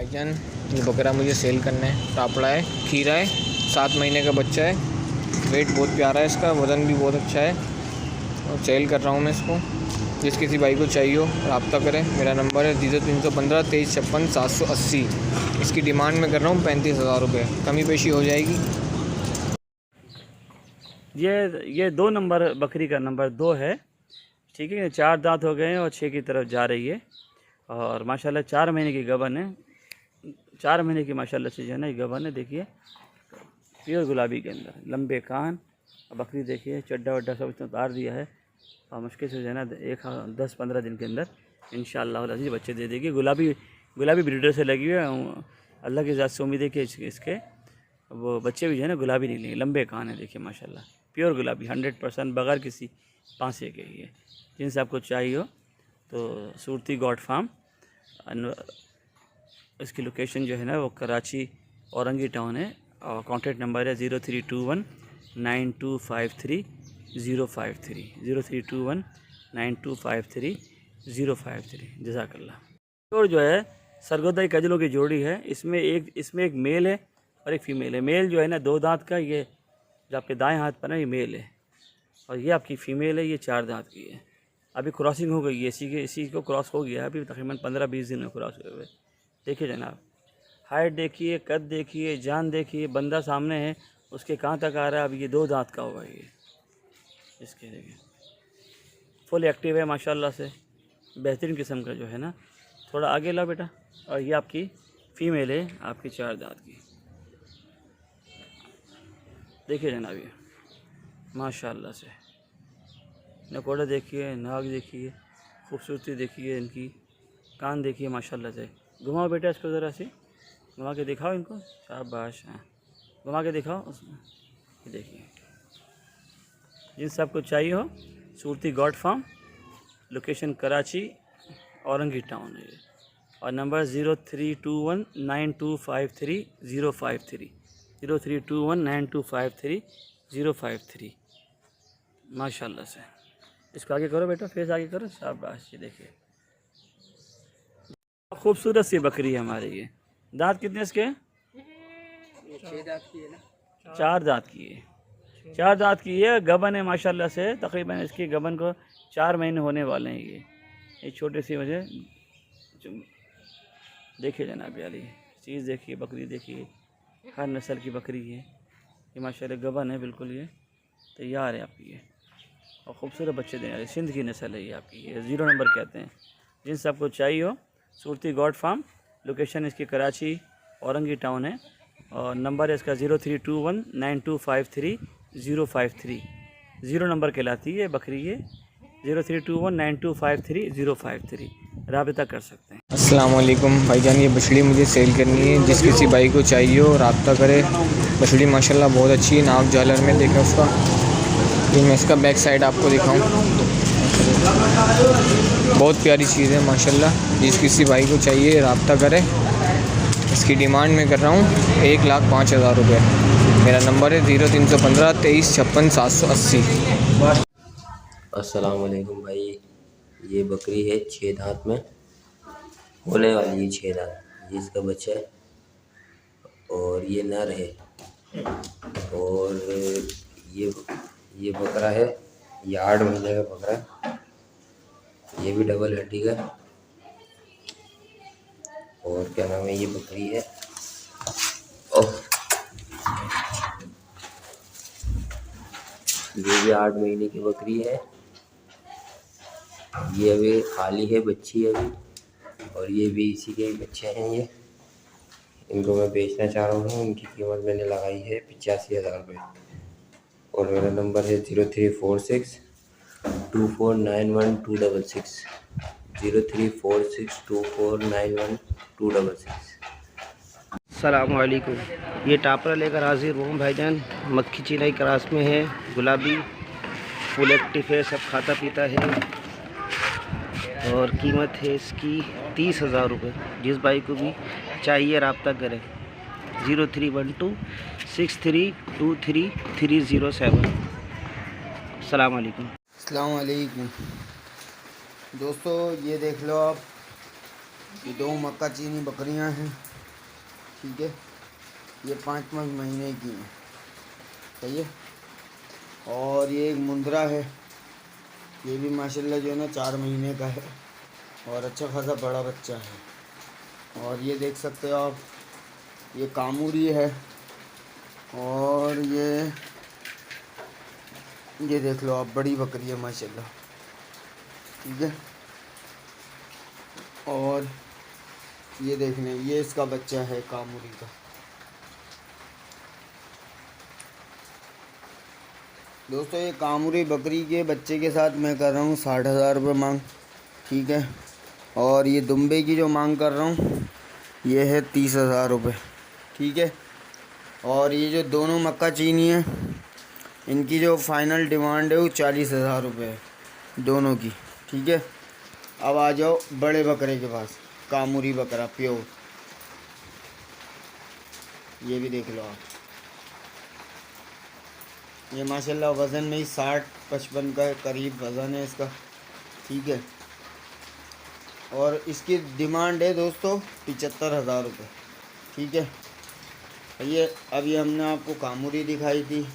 भाईजान ये बकरा मुझे सेल करना है। टापड़ा है, खीरा है, 7 महीने का बच्चा है, वेट बहुत प्यारा है इसका, वज़न भी बहुत अच्छा है और सेल कर रहा हूँ मैं इसको। जिस किसी भाई को चाहिए हो रब्ता करें। मेरा नंबर है 0315 2356 780। इसकी डिमांड में कर रहा हूँ 35,000 रुपये, कमी पेशी हो जाएगी। ये 2 नंबर बकरी का नंबर 2 है, ठीक है। 4 दांत हो गए हैं और 6 की तरफ जा रही है और माशाल्लाह 4 महीने की गबन है। 4 महीने की माशाल्लाह से जो है ना ये गबन है। देखिए प्योर गुलाबी के अंदर लंबे कान। बकरी देखिए चड्डा वड्डा सब इसने उतार दिया है और मुश्किल से जो है ना 10-15 दिन के अंदर इंशाअल्लाह अज़ीज़ बच्चे दे देगी। गुलाबी ब्रीडर से लगी हुई है। अल्लाह की ज़ात से उम्मीद है कि इसके वो बच्चे भी जो है ना गुलाबी निकलेंगे। लंबे कान है देखिए माशाल्लाह, प्योर गुलाबी 100% बगैर किसी पांसे के ही है। जिनसे आपको चाहिए हो तो सूरती गॉड फार्म, इसकी लोकेशन जो है ना वो कराची औरंगी टाउन है और कॉन्टैक्ट नंबर है 0321 9253 053 0321 9253 053। जज़ाकल्लाह। और जो है सरगोदा कजलों की जोड़ी है। इसमें एक मेल है और एक फ़ीमेल है। मेल जो है ना 2 दांत का, ये जो आपके दाएं हाथ पर ना ये मेल है और ये आपकी फ़ीमेल है, ये 4 दांत की है। अभी क्रॉसिंग हो गई है, इसी को क्रॉस हो गया अभी तकरीबन 15-20 दिन में क्रॉस हुए हुए। देखिए जनाब, हाइट देखिए, कद देखिए, जान देखिए, बंदा सामने है उसके कहाँ तक आ रहा है। अब ये 2 दांत का होगा ये। इसके देखिए फुल एक्टिव है माशाल्लाह से, बेहतरीन किस्म का जो है ना। थोड़ा आगे ला बेटा। और ये आपकी फ़ीमेल है, आपकी 4 दांत की। देखिए जनाब ये माशाल्लाह से नकोड़ा देखिए, नाक देखिए, खूबसूरती देखिए, इनकी कान देखिए माशाल्लाह से। घुमाओ बेटा इसको ज़रा सी, घुमा के दिखाओ इनको। शाबाश, हाँ घुमा के दिखाओ उसमें। ये देखिए जिनसे आपको चाहिए हो Surti goat farm, location Karachi Orangi town है और नंबर 0321 9253 053 0321 9253 053 माशाल्लाह से। इसको आगे करो बेटा, फेस आगे करो। शाबाश। ये देखिए खूबसूरत सी बकरी है हमारी ये। दांत कितने इसके? 6 दांत की है ना? 4 दांत की है। 4 दांत की है, गबन है माशाल्लाह से। तकरीबन इसकी गबन को 4 महीने होने वाले हैं। ये छोटी सी वजह देखिए जनाब वाली चीज़ देखिए, बकरी देखिए, हर नस्ल की बकरी है ये माशाल्लाह। गबन है बिल्कुल, ये तैयार है आपकी ये और ख़ूबसूरत बच्चे देने वाले। सिंध की नस्ल है ये आपकी, ये 0 नंबर कहते हैं। जिनसे आपको चाहिए हो सूरती गॉड फार्म, लोकेशन इसकी कराची औरंगी टाउन है और नंबर है इसका 0321 9253 053। 0 नंबर कहलाती है बकरी ये। 0321 9253 053 राबिता कर सकते हैं। अस्सलाम वालेकुम भाईजान, ये बछड़ी मुझे सेल करनी है। जिस किसी भाई को चाहिए हो रब्ता करे। बछड़ी माशाल्लाह बहुत अच्छी है, नाक झालर में देखें उसका। ये मैं इसका बैक साइड आपको दिखाऊं, बहुत प्यारी चीज़ है माशाल्लाह। जिस किसी भाई को चाहिए रब्ता करे। इसकी डिमांड में कर रहा हूँ 1,05,000 रुपये। मेरा नंबर है 0315 2356 780। अस्सलाम वालेकुम भाई, ये बकरी है 6 दांत में होने वाली है। 6 दांत ये इसका बच्चा है और ये नर है। और ये बकरा है, ये 8 महीने का बकरा है। ये भी डबल हड्डी का। और क्या नाम है, ये बकरी है ये भी 8 महीने की बकरी है। ये अभी खाली है, बच्ची है अभी। और ये भी इसी के बच्चे हैं। ये इनको मैं बेचना चाह रहा हूँ। इनकी कीमत मैंने लगाई है 85,000 रुपये और मेरा नंबर है 0346 2491 266 0346 2491 अस्सलाम वालेकुम। ये टापरा लेकर हाजिर हूँ भाईजान। मक्खी चिनाई क्रास में है, गुलाबी, फुल एक्टिव है, सब खाता पीता है और कीमत है इसकी 30,000 रुपये। जिस भाई को भी चाहिए रब्ता करें 0312 6323 307। अस्सलाम वालेकुम। अस्सलाम वालेकुम दोस्तों, ये देख लो आप, ये 2 मक्का चीनी बकरियां हैं, ठीक है। ये 5 महीने की हैं, सही है। और ये एक मुंद्रा है, ये भी माशाल्लाह जो है ना 4 महीने का है और अच्छा खासा बड़ा बच्चा है। और ये देख सकते हो आप, ये कामूरी है। और ये देख लो आप, बड़ी बकरी है माशाल्लाह, ठीक है। और ये देख लें, ये इसका बच्चा है कामूरी का। दोस्तों ये कामूरी बकरी के बच्चे के साथ मैं कर रहा हूँ 60,000 रुपये मांग, ठीक है। और ये दुम्बे की जो मांग कर रहा हूँ ये है 30,000 रुपये, ठीक है। और ये जो दोनों मक्का चीनी है, इनकी जो फाइनल डिमांड है वो 40,000 रुपये है दोनों की, ठीक है। अब आ जाओ बड़े बकरे के पास, कामूरी बकरा प्योर, ये भी देख लो आप। ये माशाल्लाह वज़न में ही 60-55 का करीब वज़न है इसका, ठीक है। और इसकी डिमांड है दोस्तों 75,000 रुपये, ठीक है। ये अभी हमने आपको कामूरी दिखाई थी,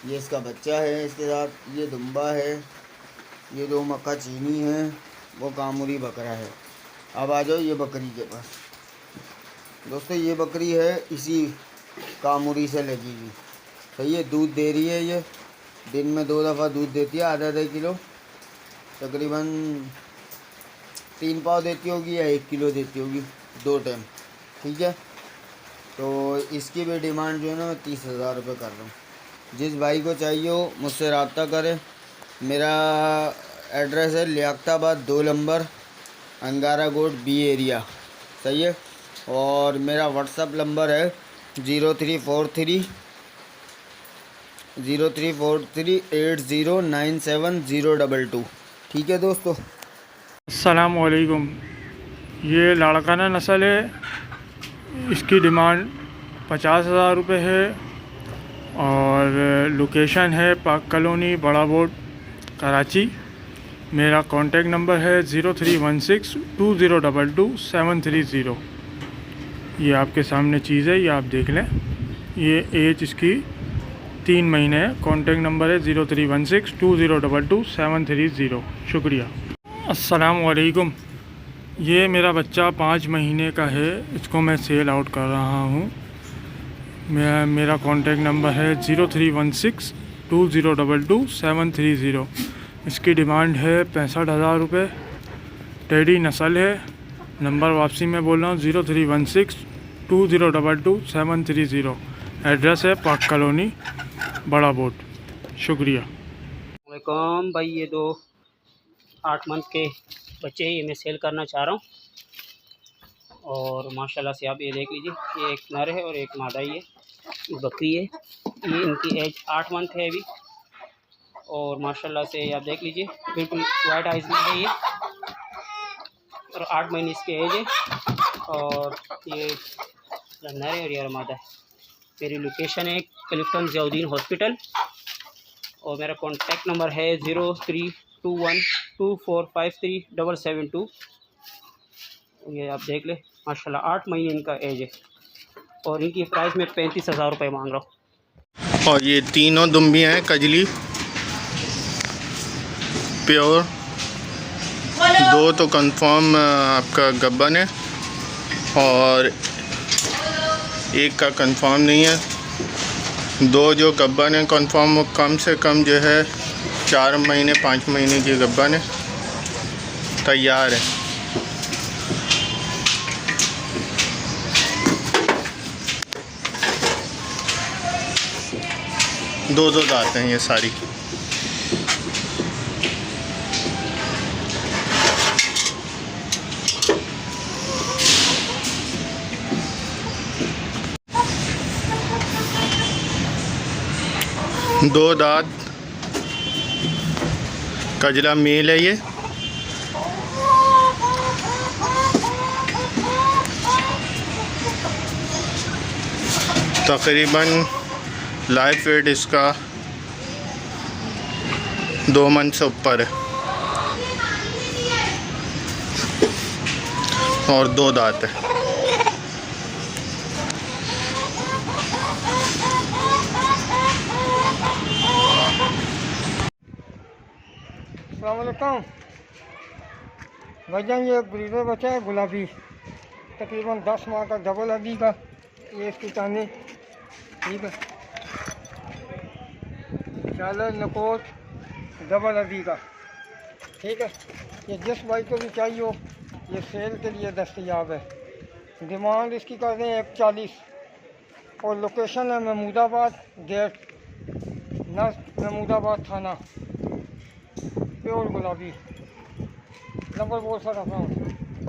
ये इसका बच्चा है इसके साथ, ये दुम्बा है, ये 2 मक्का चीनी है, वो कामूरी बकरा है। अब आ जाओ ये बकरी के पास। दोस्तों ये बकरी है इसी कामूरी से लगी हुई, सही है। दूध दे रही है, ये दिन में 2 दफ़ा दूध देती है, आधा किलो, तकरीबन 3 पाव देती होगी या 1 किलो देती होगी 2 टाइम, ठीक है। तो इसकी भी डिमांड जो है ना 30,000 रुपये कर रहा हूँ। जिस भाई को चाहिए हो मुझसे रब्ता करें। मेरा एड्रेस है लियाकताबाद 2 नंबर, अंगारा गोड बी एरिया, सही है। और मेरा व्हाट्सअप नंबर है 0343809702, ठीक है दोस्तों। अस्सलामुअलैकुम। ये लाड़काना नस्ल है, इसकी डिमांड 50,000 रुपये है। और लोकेशन है पाक कॉलोनी, बड़ा बोर्ड, कराची। मेरा कॉन्टेक्ट नंबर है 03162022 ये आपके सामने चीज़ है, ये आप देख लें। ये एज इसकी 3 महीने है। कॉन्टेक्ट नंबर है 03162022 शुक्रिया। अस्सलामुअलैकुम। ये मेरा बच्चा 5 महीने का है, इसको मैं सेल आउट कर रहा हूँ। मेरा कॉन्टेक्ट नंबर है 03162022 इसकी डिमांड है 65,000 रुपये। टेडी नस्ल है। नंबर वापसी में बोल रहा हूँ 03162022 एड्रेस है पाक कॉलोनी, बड़ा बोर्ड। शुक्रिया। वालेकुम भाई, ये 2 8 मंथ के बच्चे हैं, ये मैं सेल करना चाह रहा हूँ। और माशाल्लाह से आप ये देख लीजिए, ये एक नर है और एक मादा ही है, बकरी है। ये इनकी एज 8 मंथ है अभी। और माशाल्लाह से आप देख लीजिए, बिल्कुल वाइट आइज में है ये, और 8 महीने इसके एज है। और ये नर है और ये मादा है। मेरी लोकेशन है क्लिफ्टन ज़ियाउद्दीन हॉस्पिटल, और मेरा कॉन्टैक्ट नंबर है 0321245372। ये आप देख ले, माशाल्लाह 8 महीने इनका एज है। और इनकी प्राइस में 35,000 रुपये मांग रहा हूँ। और ये तीनों दुम्बियाँ हैं कजली प्योर। 2 तो कंफर्म आपका गब्बन है और एक का कंफर्म नहीं है। 2 जो गब्बन है कंफर्म, वो कम से कम जो है 4 महीने 5 महीने की गब्बन है, तैयार है। दो दांत हैं ये सारी। दो दांत कजला मेल है ये। तकरीबन लाइफ वेट इसका 2 मंथ से ऊपर है। और 2 दांत है। अस्सलाम वालेकुम भाईजान, ये एक ब्रीडर बच्चा है गुलाबी, तकरीबन 10 माह का, डबल हड्डी का। ये इसकी टानी, ठीक है, चालर नकोट डबल हड्डी का, ठीक है। ये जिस भाई को भी चाहिए हो, ये सेल के लिए दस्तयाब है। डिमांड इसकी कर दें 140 और लोकेशन है महमूदाबाद गेट, महमूदाबाद थाना, प्योर गुलाबी। नंबर बोल सर अपना।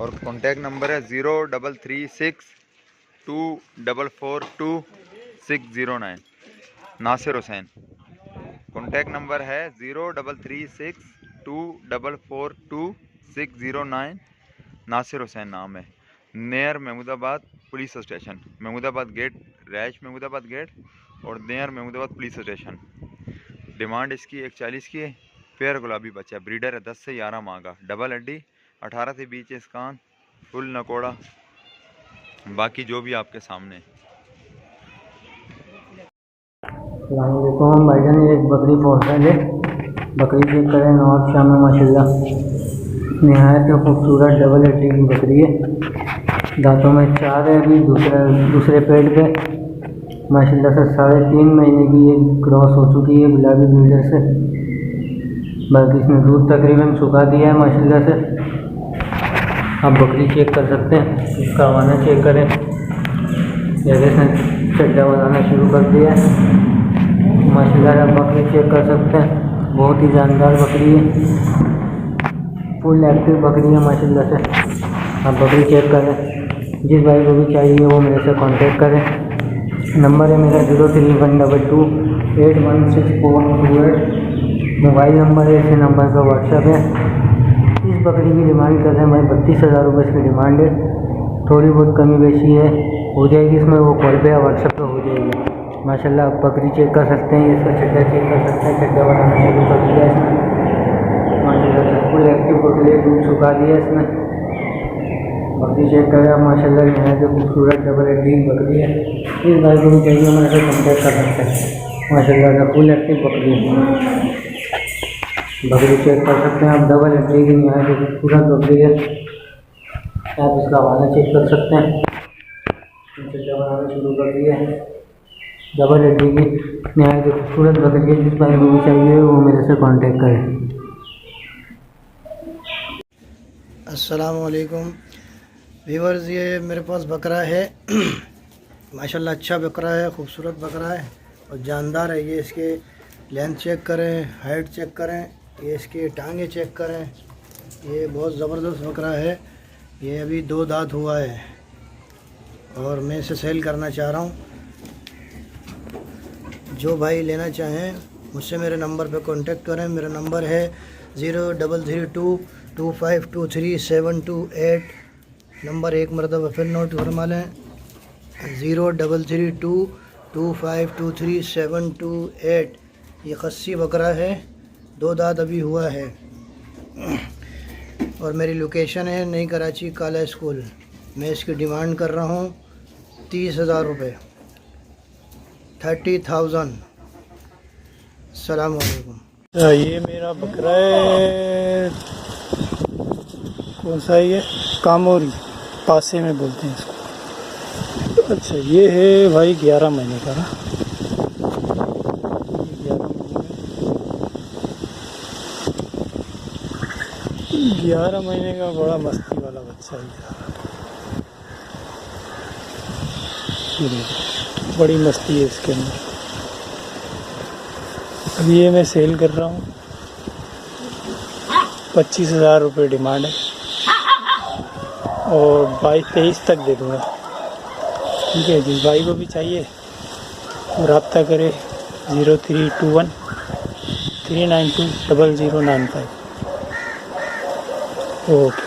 और कॉन्टैक्ट नंबर है 03362442 नासिर हुसैन। कॉन्टैक्ट नंबर है 03362442 नासिर हुसैन नाम है। Near Mahmudabad police station, Mahmudabad gate, रैश महमूदाबाद गेट और near Mahmudabad police station. Demand इसकी 140 की है। पेयर गुलाबी बच्चा है, ब्रीडर है, 10 से 11 माह का, डबल हड्डी, 18 से 20 इंच कान, फुल नकोड़ा, बाकी जो भी आपके सामने है। अस्सलामुअलैकुम भाईजान, ये एक बकरी पोर्टल है। बकरी चेक करें, नवाब शाह में माशाल्लाह नहायत खूबसूरत डबल हड्डी की बकरी है। दांतों में 4 है, अभी दूसरे पेट पे माशाल्लाह से 3.5 महीने की ये क्रॉस हो चुकी है गुलाबी ब्रीडर से। बाकी इसने दूध तकरीबन सुखा दिया है माशाल्लाह से। आप बकरी चेक कर सकते हैं, इसका हवाना चेक करें। जैसे इसने चड्डा बनाना शुरू कर दिया है माशाल्लाह। आप बकरी चेक कर सकते हैं, बहुत ही जानदार बकरी है, फुल एक्टिव बकरी है माशाल्लाह से। आप बकरी चेक करें। जिस भाई को भी चाहिए वो मेरे से कांटेक्ट करें। नंबर है मेरा 0312281648। मोबाइल नंबर है, इसी नंबर का व्हाट्सएप है। इस बकरी की डिमांड कर रहे हैं भाई 32,000 रुपये इसकी डिमांड है। थोड़ी बहुत कमी बेशी है, हो जाएगी इसमें, वो कॉल पे या व्हाट्सएप पे हो जाएगी माशाल्लाह। आप बकरी चेक कर सकते हैं, इसका चड्डा चेक कर सकते हैं। चड्डा बनाना शुरू कर दिया इसने माशाल्लाह से, फुल एक्टिव बकरी है, दूध सुखा दिया इसने। बकरी चेक करें माशाल्लाह, यहाँ से खूबसूरत डबल हड्डी बकरी है। इस भाई को भी चाहिए हमारे से कॉन्टैक्ट कर सकते हैं माशाल्लाह से, फुल एक्टिव बकरी है। बकरी चेक कर सकते हैं आप, डबल हड्डी की यहाँ से खूबसूरत बकरी है। आप इसका हवाला चेक कर सकते हैं। चड्डा बनाना शुरू कर दिया है, डबल हड्डी की यहाँ से खूबसूरत बकरी है। जिस भाई को भी चाहिए वो मेरे से कांटेक्ट करें। अस्सलाम वालेकुम व्यूअर्स, ये मेरे पास बकरा है माशाल्लाह, अच्छा बकरा है, खूबसूरत बकरा है और जानदार है। ये इसके लेंथ चेक करें, हाइट चेक करें, ये इसके टांगे चेक करें। ये बहुत ज़बरदस्त बकरा है। ये अभी 2 दांत हुआ है और मैं इसे सेल करना चाह रहा हूँ। जो भाई लेना चाहें मुझसे मेरे नंबर पे कांटेक्ट करें। मेरा नंबर है 0332252378। नंबर एक मरतबा फिर नोट फरमा लें, 0332252378। ये खस्सी बकरा है, 2 दांत अभी हुआ है। और मेरी लोकेशन है नई कराची काला स्कूल। मैं इसकी डिमांड कर रहा हूँ 30,000 रुपये, 30,000। अस्सलाम वालेकुम। ये मेरा बकरा है, कौन सा है ये, कामोरी पासे में बोलते हैं इसको। अच्छा, ये है भाई 11 महीने का ना, 11 महीने का बड़ा मस्ती वाला बच्चा है। बड़ी मस्ती है इसके अंदर। अभी ये मैं सेल कर रहा हूँ, 25,000 रुपये डिमांड है और 22-23 तक दे दूँगा। ठीक है, जिस भाई को भी चाहिए रब्ता करे 0321392095। ओके।